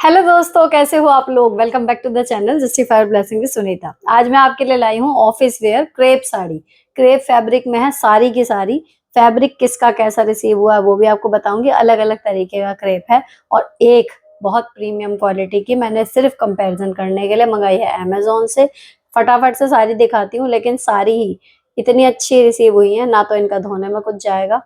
Hello दोस्तों, कैसे हो आप लोग। Welcome back to the channel justified blessing with Sunita. आज मैं आपके लिए लाई हूँ office wear crepe sari. Crepe fabric में है सारी की सारी। फैब्रिक किसका कैसा रिसीव हुआ है वो भी आपको बताऊंगी। अलग अलग तरीके का क्रेप है और एक बहुत प्रीमियम क्वालिटी की मैंने सिर्फ कंपैरिजन करने के लिए मंगाई है अमेजोन से। फटाफट से सारी दिखाती हूँ, लेकिन सारी ही इतनी अच्छी रिसीव हुई है ना, तो इनका धोने में कुछ जाएगा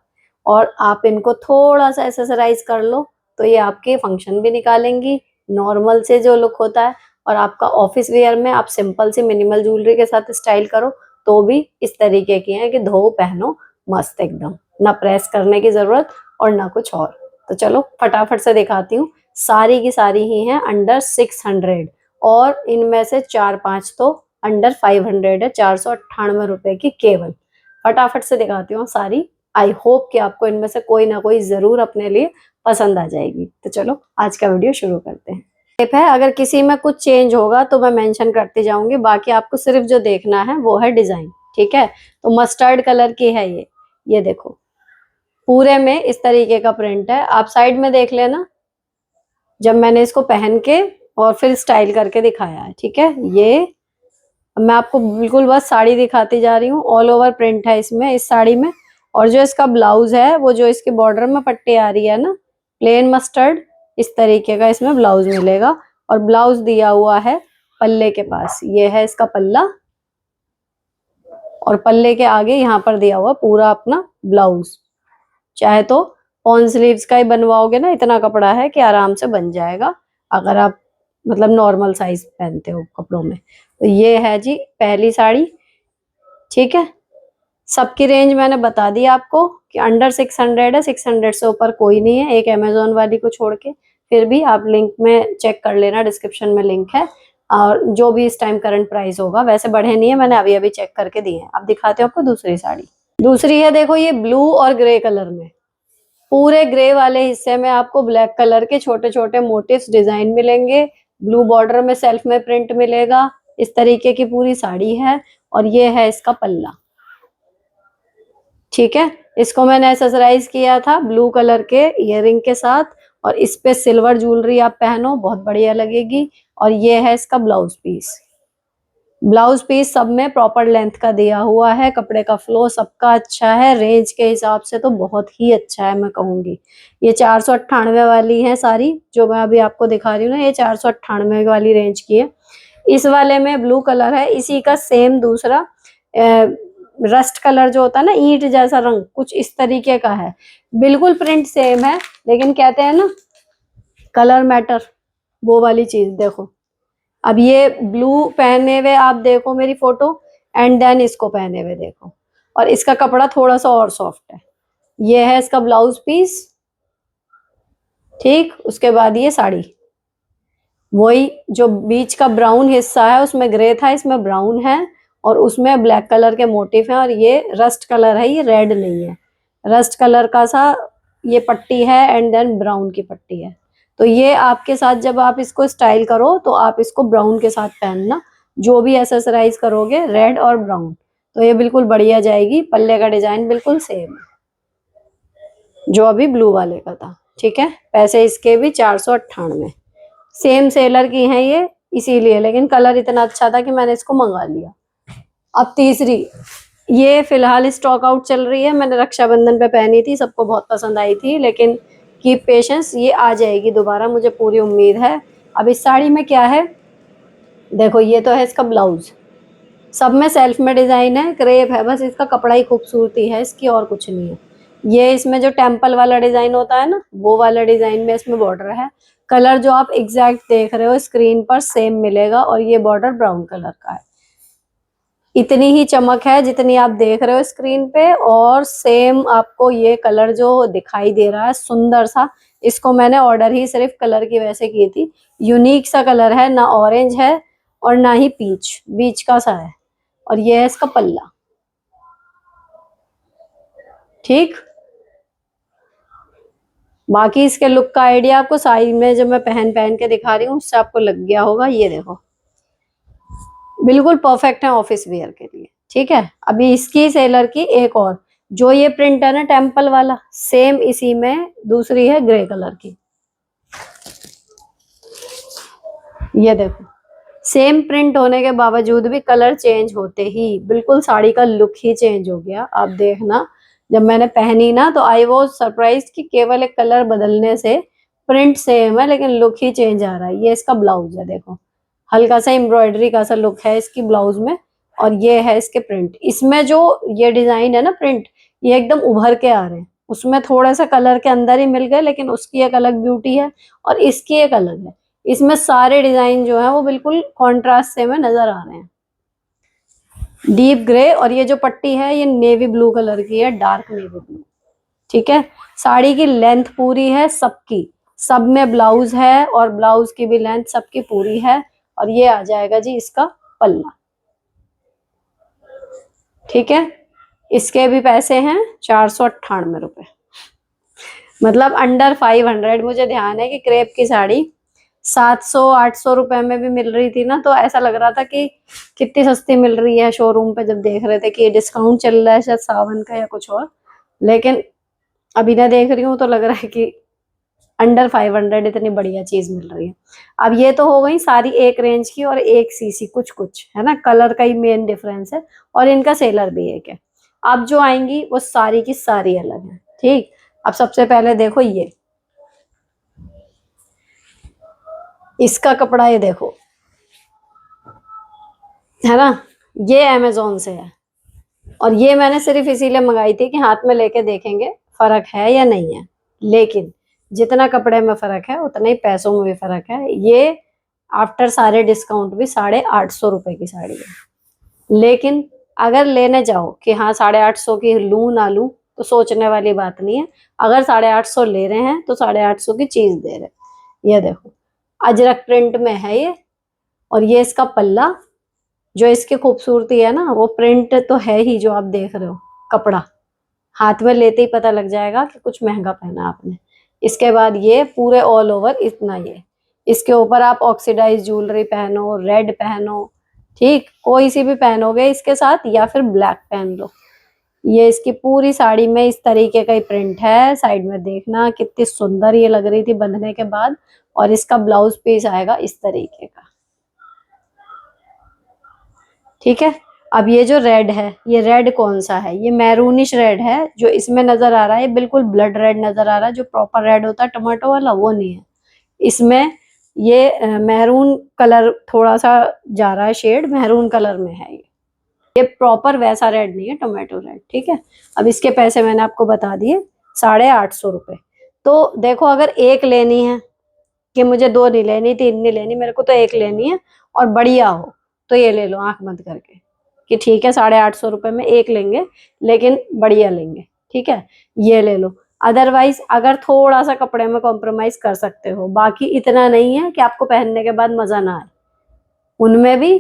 और आप इनको थोड़ा सा एक्सेसराइज कर लो तो ये आपके फंक्शन भी निकालेंगी, नॉर्मल से जो लुक होता है। और आपका ऑफिस वेयर में आप सिंपल सी मिनिमल ज्वेलरी के साथ स्टाइल करो तो भी इस तरीके की है कि धो पहनो मस्त एकदम, ना प्रेस करने की जरूरत और ना कुछ और। तो चलो फटाफट से दिखाती हूँ। सारी की सारी ही हैं अंडर 600 और इनमें से 4-5 तो अंडर 500 है। 498 रुपए की केवल। फटाफट से दिखाती हूँ सारी। आई होप कि आपको इनमें से कोई ना कोई जरूर अपने लिए पसंद आ जाएगी। तो चलो आज का वीडियो शुरू करते हैं। टिप है, अगर किसी में कुछ चेंज होगा तो मैं मेंशन करती जाऊंगी, बाकी आपको सिर्फ जो देखना है वो है डिजाइन। ठीक है, तो मस्टर्ड कलर की है ये देखो, पूरे में इस तरीके का प्रिंट है। आप साइड में देख लेना जब मैंने इसको पहन के और फिर स्टाइल करके दिखाया है। ठीक है, ये मैं आपको बिल्कुल बस साड़ी दिखाती जा रही हूँ। ऑल ओवर प्रिंट है इसमें, इस साड़ी में। और जो इसका ब्लाउज है वो जो इसके बॉर्डर में पट्टी आ रही है ना, प्लेन मस्टर्ड, इस तरीके का इसमें ब्लाउज मिलेगा। और ब्लाउज दिया हुआ है पल्ले के पास, ये है इसका पल्ला। और पल्ले के आगे यहाँ पर दिया हुआ पूरा अपना ब्लाउज। चाहे तो ऑन स्लीव्स का ही बनवाओगे ना, इतना कपड़ा है कि आराम से बन जाएगा अगर आप मतलब नॉर्मल साइज पहनते हो कपड़ों में। तो ये है जी पहली साड़ी। ठीक है, सबकी रेंज मैंने बता दी आपको कि अंडर 600 है। 600 से ऊपर कोई नहीं है, एक अमेजोन वाली को छोड़ के। फिर भी आप लिंक में चेक कर लेना, डिस्क्रिप्शन में लिंक है। और जो भी इस टाइम करंट प्राइस होगा, वैसे बढ़े नहीं है, मैंने अभी अभी चेक करके दिए हैं। अब दिखाते हो आपको दूसरी साड़ी। दूसरी है, देखो ये ब्लू और ग्रे कलर में। पूरे ग्रे वाले हिस्से में आपको ब्लैक कलर के छोटे छोटे मोटिव्स डिजाइन मिलेंगे। ब्लू बॉर्डर में सेल्फ में प्रिंट मिलेगा। इस तरीके की पूरी साड़ी है और ये है इसका पल्ला। ठीक है, इसको मैंने एक्सेसराइज किया था ब्लू कलर के इयररिंग के साथ। और इस पे सिल्वर ज्वेलरी आप पहनो, बहुत बढ़िया लगेगी। और ये है इसका ब्लाउज पीस। ब्लाउज पीस सब में प्रॉपर लेंथ का दिया हुआ है। कपड़े का फ्लो सबका अच्छा है, रेंज के हिसाब से तो बहुत ही अच्छा है मैं कहूंगी। ये 498 वाली है सारी, जो मैं अभी आपको दिखा रही हूँ ना, ये 498 वाली रेंज की है। इस वाले में ब्लू कलर है, इसी का सेम दूसरा रस्ट कलर जो होता है ना, ईंट जैसा रंग, कुछ इस तरीके का है। बिल्कुल प्रिंट सेम है, लेकिन कहते हैं ना कलर मैटर, वो वाली चीज देखो। अब ये ब्लू पहने हुए आप देखो मेरी फोटो, एंड देन इसको पहने हुए देखो। और इसका कपड़ा थोड़ा सा और सॉफ्ट है। ये है इसका ब्लाउज पीस। ठीक, उसके बाद ये साड़ी, वही जो बीच का ब्राउन हिस्सा है उसमें ग्रे था, इसमें ब्राउन है। और उसमें ब्लैक कलर के मोटिफ है। और ये रस्ट कलर है, ये रेड नहीं है। रस्ट कलर का सा ये पट्टी है, एंड देन ब्राउन की पट्टी है। तो ये आपके साथ जब आप इसको स्टाइल करो तो आप इसको ब्राउन के साथ पहनना। जो भी एक्सेसराइज करोगे रेड और ब्राउन, तो ये बिल्कुल बढ़िया जाएगी। पल्ले का डिजाइन बिल्कुल सेम है जो अभी ब्लू वाले का था। ठीक है, पैसे इसके भी 498। सेम सेलर की हैं ये, इसीलिए, लेकिन कलर इतना अच्छा था कि मैंने इसको मंगा लिया। अब तीसरी, ये फिलहाल स्टॉक आउट चल रही है। मैंने रक्षाबंधन पे पहनी थी, सबको बहुत पसंद आई थी, लेकिन कीप पेशेंस, ये आ जाएगी दोबारा, मुझे पूरी उम्मीद है। अब इस साड़ी में क्या है देखो, ये तो है इसका ब्लाउज। सब में सेल्फ में डिजाइन है, क्रेप है, बस इसका कपड़ा ही खूबसूरती है इसकी, और कुछ नहीं है। ये इसमें जो टेम्पल वाला डिजाइन होता है ना, वो वाला डिजाइन में इसमें बॉर्डर है। कलर जो आप एग्जैक्ट देख रहे हो स्क्रीन पर सेम मिलेगा। और ये बॉर्डर ब्राउन कलर का है। इतनी ही चमक है जितनी आप देख रहे हो स्क्रीन पे, और सेम आपको ये कलर जो दिखाई दे रहा है सुंदर सा, इसको मैंने ऑर्डर ही सिर्फ कलर की वजह से की थी। यूनिक सा कलर है, ना ऑरेंज है और ना ही पीच, बीच का सा है। और ये है इसका पल्ला। ठीक, बाकी इसके लुक का आइडिया आपको साइड में जो मैं पहन पहन के दिखा रही हूँ उससे आपको लग गया होगा। ये देखो, बिल्कुल परफेक्ट है ऑफिस वेयर के लिए। ठीक है, अभी इसकी सेलर की एक और, जो ये प्रिंट है ना टेम्पल वाला, सेम इसी में दूसरी है ग्रे कलर की। ये देखो, सेम प्रिंट होने के बावजूद भी कलर चेंज होते ही बिल्कुल साड़ी का लुक ही चेंज हो गया। आप देखना, जब मैंने पहनी ना तो आई वॉज सरप्राइज कि केवल एक कलर बदलने से प्रिंट सेम है लेकिन लुक ही चेंज आ रहा है। ये इसका ब्लाउज है, देखो हल्का सा एम्ब्रॉयडरी का सा लुक है इसकी ब्लाउज में, और ये है इसके प्रिंट। इसमें जो ये डिजाइन है ना प्रिंट, ये एकदम उभर के आ रहे हैं। उसमें थोड़ा सा कलर के अंदर ही मिल गए लेकिन उसकी एक अलग ब्यूटी है और इसकी एक अलग है। इसमें सारे डिजाइन जो है वो बिल्कुल कॉन्ट्रास्ट से में नजर आ रहे हैं। डीप ग्रे, और ये जो पट्टी है ये नेवी ब्लू कलर की है, डार्क नेवी ब्लू। ठीक है, साड़ी की लेंथ पूरी है सबकी, सब में ब्लाउज है और ब्लाउज की भी लेंथ सबकी पूरी है। और ये आ जाएगा जी इसका पल्ला। ठीक है, इसके भी पैसे हैं 498 रुपए, मतलब अंडर 500। मुझे ध्यान है कि क्रेप की साड़ी 700-800 रुपए में भी मिल रही थी ना, तो ऐसा लग रहा था कि कितनी सस्ती मिल रही है शोरूम पे, जब देख रहे थे कि ये डिस्काउंट चल रहा है शायद सावन का या कुछ और। लेकिन अभी ना देख रही हूँ तो लग रहा है कि अंडर 500 इतनी बढ़िया चीज मिल रही है। अब ये तो हो गई सारी एक रेंज की और एक सीसी, कुछ कुछ है ना, कलर का ही मेन डिफरेंस है और इनका सेलर भी एक है। अब जो आएंगी वो सारी की सारी अलग है। ठीक, अब सबसे पहले देखो ये, इसका कपड़ा ये देखो, है ना, ये अमेजोन से है और ये मैंने सिर्फ इसीलिए मंगाई थी कि हाथ में लेके देखेंगे फर्क है या नहीं है। लेकिन जितना कपड़े में फर्क है उतना ही पैसों में भी फर्क है। ये आफ्टर सारे डिस्काउंट भी 850 रुपए की साड़ी है। लेकिन अगर लेने जाओ कि हाँ 850 की लूं ना लूं, तो सोचने वाली बात नहीं है। अगर 850 ले रहे हैं तो 850 की चीज दे रहे हैं। ये देखो अजरक प्रिंट में है ये, और ये इसका पल्ला। जो इसकी खूबसूरती है ना, वो प्रिंट तो है ही जो आप देख रहे हो, कपड़ा हाथ में लेते ही पता लग जाएगा कि कुछ महंगा पहना आपने। इसके बाद ये पूरे ऑल ओवर इतना, ये इसके ऊपर आप ऑक्सीडाइज ज्वेलरी पहनो, रेड पहनो, ठीक कोई सी भी पहनोगे इसके साथ, या फिर ब्लैक पहन लो। ये इसकी पूरी साड़ी में इस तरीके का ही प्रिंट है। साइड में देखना कितनी सुंदर ये लग रही थी बंधने के बाद। और इसका ब्लाउज पीस आएगा इस तरीके का। ठीक है, अब ये जो रेड है, ये रेड कौन सा है, ये मैरूनिश रेड है। जो इसमें नजर आ रहा है बिल्कुल ब्लड रेड नजर आ रहा है, जो प्रॉपर रेड होता है टमाटो वाला वो नहीं है इसमें। ये मैरून कलर थोड़ा सा जा रहा है, शेड मैरून कलर में है ये प्रॉपर वैसा रेड नहीं है, टोमेटो रेड। ठीक है, अब इसके पैसे मैंने आपको बता दिए 850 रुपए। तो देखो अगर एक लेनी है, कि मुझे दो नहीं लेनी, तीन नहीं लेनी, मेरे को तो एक लेनी है और बढ़िया हो, तो ये ले लो आंख बंद करके कि ठीक है 850 रुपए में एक लेंगे लेकिन बढ़िया लेंगे। ठीक है, ये ले लो। अदरवाइज अगर थोड़ा सा कपड़े में कॉम्प्रोमाइज कर सकते हो, बाकी इतना नहीं है कि आपको पहनने के बाद मजा ना आए। उनमें भी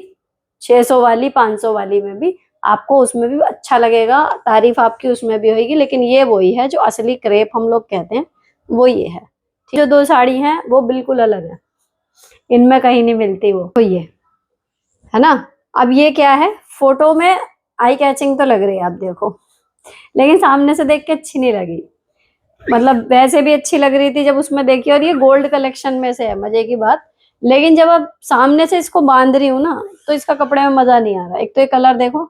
600 वाली 500 वाली में भी आपको, उसमें भी अच्छा लगेगा, तारीफ आपकी उसमें भी होगी। लेकिन ये वही है जो असली क्रेप हम लोग कहते हैं, वो ये है। जो दो साड़ी हैं वो बिल्कुल अलग है, इनमें कहीं नहीं मिलती वो ये, है ना। अब ये क्या है, फोटो में आई कैचिंग तो लग रही है, आप देखो, लेकिन सामने से देख के अच्छी नहीं लगी। मतलब वैसे भी अच्छी लग रही थी जब उसमें देखी, और ये गोल्ड कलेक्शन में से है, मजे की बात। लेकिन जब अब सामने से इसको बांध रही हूँ ना, तो इसका कपड़े में मजा नहीं आ रहा। एक तो ये कलर देखो,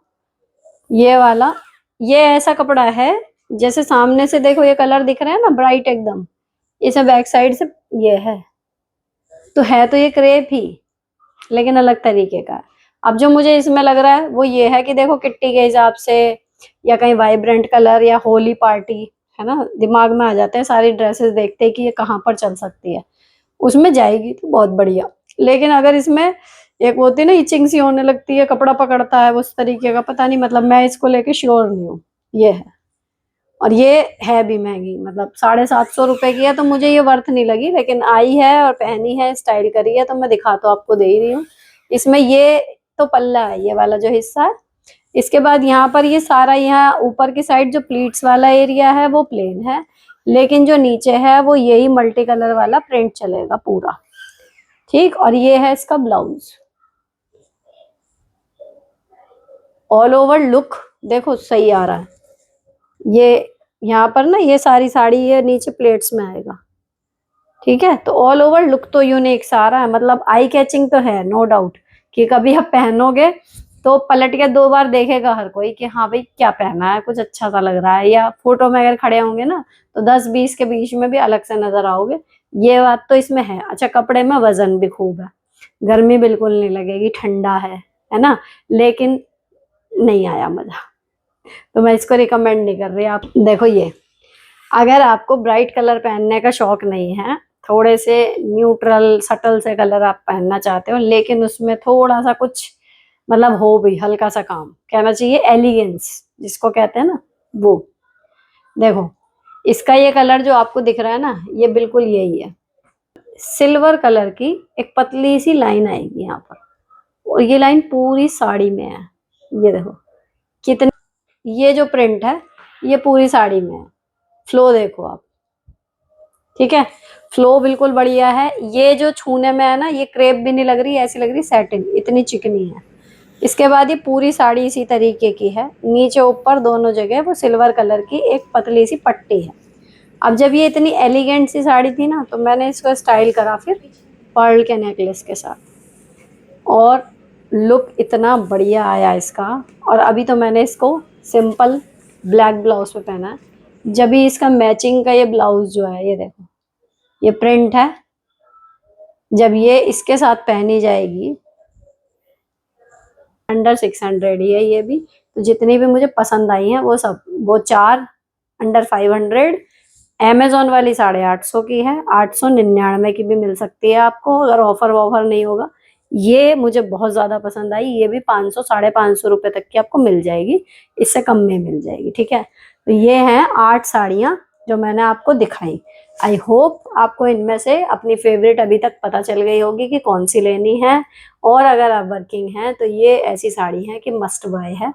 ये वाला, ये ऐसा कपड़ा है जैसे सामने से देखो ये कलर दिख रहा है ना ब्राइट एकदम, इसे बैक साइड से ये है तो ये क्रेप ही, लेकिन अलग तरीके का। अब जो मुझे इसमें लग रहा है वो ये है कि देखो किट्टी के हिसाब से, या कहीं वाइब्रेंट कलर या होली पार्टी, है ना, दिमाग में आ जाते हैं सारी ड्रेसेस देखते हैं कि ये कहाँ पर चल सकती है, उसमें जाएगी तो बहुत बढ़िया। लेकिन अगर इसमें एक होती है ना इचिंग सी होने लगती है, कपड़ा पकड़ता है उस तरीके का, पता नहीं, मतलब मैं इसको लेके श्योर नहीं हूँ। ये है, और ये है भी महंगी, मतलब 750 रुपए की है, तो मुझे ये वर्थ नहीं लगी। लेकिन आई है और पहनी है, स्टाइल करी है, तो मैं दिखा तो आपको दे ही रही हूँ। इसमें ये तो पल्ला है, ये वाला जो हिस्सा है। इसके बाद यहाँ पर ये सारा, यहाँ ऊपर की साइड जो प्लीट्स वाला एरिया है वो प्लेन है, लेकिन जो नीचे है वो यही मल्टी कलर वाला प्रिंट चलेगा पूरा। ठीक, और ये है इसका ब्लाउज। ऑल ओवर लुक देखो सही आ रहा है। ये यहाँ पर ना ये सारी साड़ी ये नीचे प्लेट्स में आएगा, ठीक है। तो ऑल ओवर लुक तो यूनिक सारा है, मतलब आई कैचिंग तो है नो डाउट, कि कभी आप पहनोगे तो पलट के 2 बार देखेगा हर कोई कि हाँ भाई क्या पहना है, कुछ अच्छा सा लग रहा है, या फोटो में अगर खड़े होंगे ना तो 10-20 के बीच में भी अलग से नजर आओगे। ये बात तो इसमें है। अच्छा, कपड़े में वजन भी खूब है, गर्मी बिल्कुल नहीं लगेगी, ठंडा है ना। लेकिन नहीं आया मजा, तो मैं इसको रिकमेंड नहीं कर रही। आप देखो ये, अगर आपको ब्राइट कलर पहनने का शौक नहीं है, थोड़े से न्यूट्रल सटल से कलर आप पहनना चाहते हो, लेकिन उसमें थोड़ा सा कुछ मतलब हो भी हल्का सा काम, कहना चाहिए एलिगेंस जिसको कहते हैं ना, वो देखो। इसका ये कलर जो आपको दिख रहा है ना, ये बिल्कुल यही है, सिल्वर कलर की एक पतली सी लाइन आएगी यहाँ पर, और ये लाइन पूरी साड़ी में है। ये देखो कितनी, ये जो प्रिंट है ये पूरी साड़ी में है। फ्लो देखो आप, ठीक है, फ्लो बिल्कुल बढ़िया है। ये जो छूने में है ना, ये क्रेप भी नहीं लग रही, ऐसी लग रही सैटिन, इतनी चिकनी है। इसके बाद ये पूरी साड़ी इसी तरीके की है, नीचे ऊपर दोनों जगह वो सिल्वर कलर की एक पतली सी पट्टी है। अब जब ये इतनी एलिगेंट सी साड़ी थी ना, तो मैंने इसको स्टाइल करा फिर पर्ल के नेकलेस के साथ, और लुक इतना बढ़िया आया इसका। और अभी तो मैंने इसको सिंपल ब्लैक ब्लाउज पे पहना है। जब भी इसका मैचिंग का ये ब्लाउज जो है, ये देखो ये प्रिंट है, जब ये इसके साथ पहनी जाएगी, अंडर 600 ही है ये भी। तो जितनी भी मुझे पसंद आई हैं वो सब, वो 4 अंडर 500, अमेजोन वाली 850 की है, 899 की भी मिल सकती है आपको अगर ऑफर वॉफर नहीं होगा। ये मुझे बहुत ज्यादा पसंद आई, ये भी 500 550 रुपए तक की आपको मिल जाएगी, इससे कम में मिल जाएगी, ठीक है। तो ये हैं 8 साड़ियाँ जो मैंने आपको दिखाई। आई होप आपको इनमें से अपनी फेवरेट अभी तक पता चल गई होगी कि कौन सी लेनी है। और अगर आप वर्किंग हैं तो ये ऐसी साड़ी है कि मस्ट बाय है,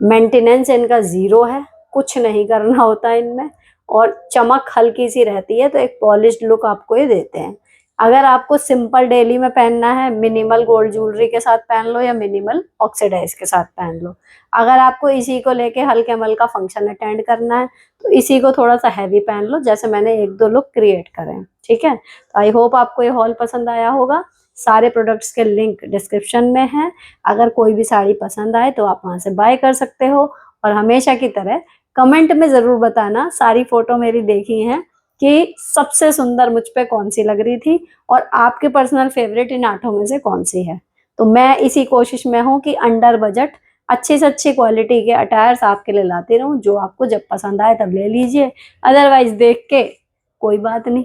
मेंटेनेंस इनका जीरो है, कुछ नहीं करना होता इनमें, और चमक हल्की सी रहती है, तो एक पॉलिश्ड लुक आपको ये देते हैं। अगर आपको सिंपल डेली में पहनना है, मिनिमल गोल्ड ज्वेलरी के साथ पहन लो या मिनिमल ऑक्सीडाइज के साथ पहन लो। अगर आपको इसी को लेके हल्के मल्का फंक्शन अटेंड करना है तो इसी को थोड़ा सा हैवी पहन लो, जैसे मैंने 1-2 लुक क्रिएट करे हैं, ठीक है। तो आई होप आपको ये हॉल पसंद आया होगा। सारे प्रोडक्ट्स के लिंक डिस्क्रिप्शन में है, अगर कोई भी साड़ी पसंद आए तो आप वहां से बाय कर सकते हो। और हमेशा की तरह कमेंट में जरूर बताना, सारी फोटो मेरी देखी हैं, कि सबसे सुंदर मुझ पे कौन सी लग रही थी और आपके पर्सनल फेवरेट इन 8 में से कौन सी है। तो मैं इसी कोशिश में हूँ कि अंडर बजट अच्छी से अच्छी क्वालिटी के अटायर्स आपके लिए लाती रहूं, जो आपको जब पसंद आए तब ले लीजिए, अदरवाइज देख के कोई बात नहीं।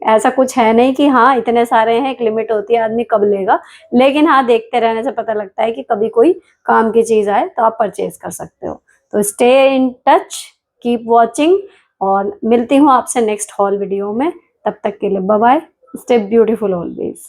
ऐसा कुछ है नहीं कि हाँ इतने सारे हैं, एक लिमिट होती है आदमी कब लेगा, लेकिन हाँ देखते रहने से पता लगता है कि कभी कोई काम की चीज आए तो आप परचेज कर सकते हो। तो stay in touch, keep watching, और मिलती हूँ आपसे नेक्स्ट हॉल वीडियो में। तब तक के लिए bye bye, stay beautiful always.